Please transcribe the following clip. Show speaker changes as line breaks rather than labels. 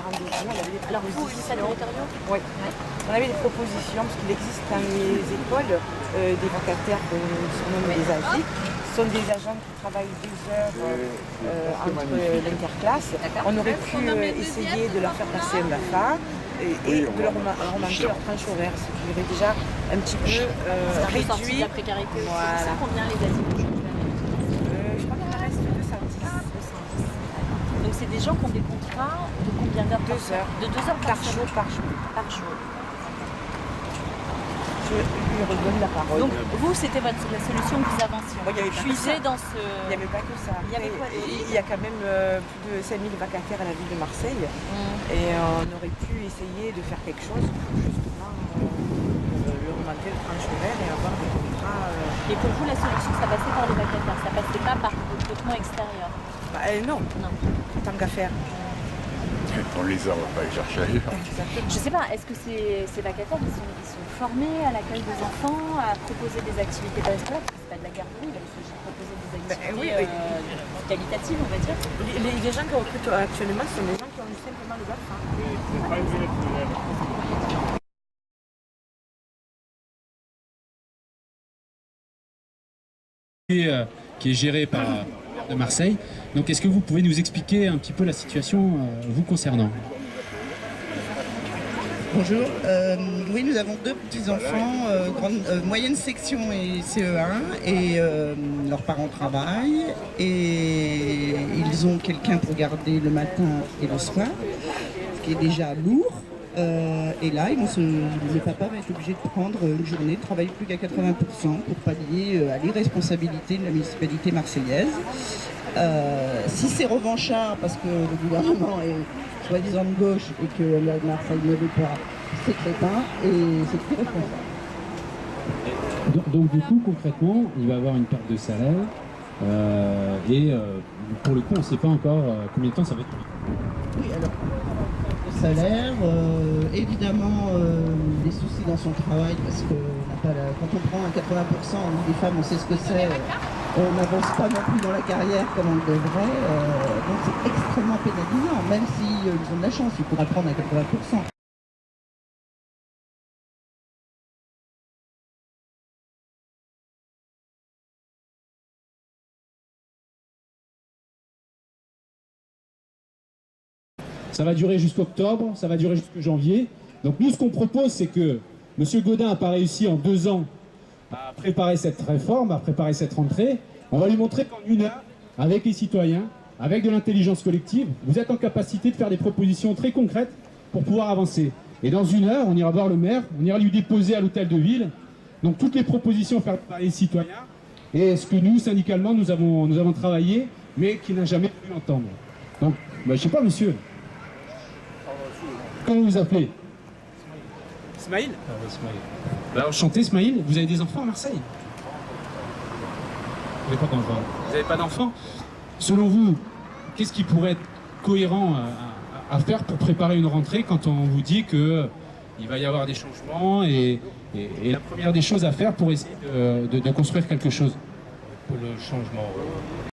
rendez-vous.
Alors vous, lycée territoriaux?
Oui. On avait des propositions, parce qu'il existe dans les écoles des vacataires qu'on surnomme des AGIC. Ce sont des agents qui travaillent 2 heures entre l'interclasse. On aurait pu essayer de leur faire passer un BAFA et de leur augmenter leur tranche horaire, ce qui aurait déjà un petit peu réduit
la précarité.
Voilà.
C'est combien les asiles?
Je crois qu'il en reste 210.
Donc c'est des gens qui ont des contrats de combien d'heures?
2 heures.
De 2 heures
Par jour.
Par jour.
Je lui redonne la parole.
Donc vous, c'était la solution que vous avanciez.
Bon, il y avait pas que
puiser
ça.
dans ce...
Il n'y avait pas que ça.
Il y avait quoi d'autre?
Il y a quand même plus de 5000 vacataires à la ville de Marseille. Et on aurait pu essayer de faire quelque chose pour justement leur augmenter le tranche horaire et avoir des contrats.
Et pour vous, la solution, ça passait par les vacataires, ça passait pas par le recrutement extérieur?
Non, tant qu'à faire.
On les a, on va pas les chercher ailleurs.
Je sais pas, est-ce que ces vacataires, ils sont formés à l'accueil des enfants, à proposer des activités périscolaires? Parce que c'est pas de la garderie, il s'agit de proposer des activités qualitatives, on va dire.
Les gens qui recrutent actuellement, ce sont des gens qui ont simplement le BAFA.
Qui est géré par de Marseille. Donc est-ce que vous pouvez nous expliquer un petit peu la situation vous concernant?
Bonjour, oui nous avons 2 petits-enfants, moyenne section et CE1 et leurs parents travaillent et ils ont quelqu'un pour garder le matin et le soir, ce qui est déjà lourd. Et là, le papa va être obligé de prendre une journée, de travailler plus qu'à 80% pour pallier à l'irresponsabilité de la municipalité marseillaise. Si c'est revanchard, parce que le gouvernement est soi-disant de gauche et que la Marseille ne veut pas, c'est crétin et c'est irresponsable.
Donc du coup, concrètement, il va avoir une perte de salaire et pour le coup, on ne sait pas encore combien de temps ça va être.
Oui, alors, le salaire, évidemment des soucis dans son travail, parce que quand on prend un 80%, des femmes, on sait ce que c'est, on n'avance pas non plus dans la carrière comme on le devrait, donc c'est extrêmement pénalisant, même s'ils ont de la chance, ils pourraient prendre à 80%.
Ça va durer jusqu'octobre, ça va durer jusqu'en janvier. Donc nous, ce qu'on propose, c'est que M. Gaudin n'a pas réussi en 2 ans à préparer cette réforme, à préparer cette rentrée. On va lui montrer qu'en 1 heure, avec les citoyens, avec de l'intelligence collective, vous êtes en capacité de faire des propositions très concrètes pour pouvoir avancer. Et dans 1 heure, on ira voir le maire, on ira lui déposer à l'hôtel de ville. Donc toutes les propositions faites par les citoyens et ce que nous, syndicalement, nous avons travaillé, mais qui n'a jamais pu entendre. Donc, je ne sais pas, monsieur. Comment vous appelez?
Ismaïl.
Alors, enchanté, Ismaïl. Vous avez des enfants à Marseille? Vous n'avez pas d'enfants. Vous n'avez pas d'enfants? Selon vous, qu'est-ce qui pourrait être cohérent à faire pour préparer une rentrée quand on vous dit qu'il va y avoir des changements et la première des choses à faire pour essayer de construire quelque chose?
Pour le changement.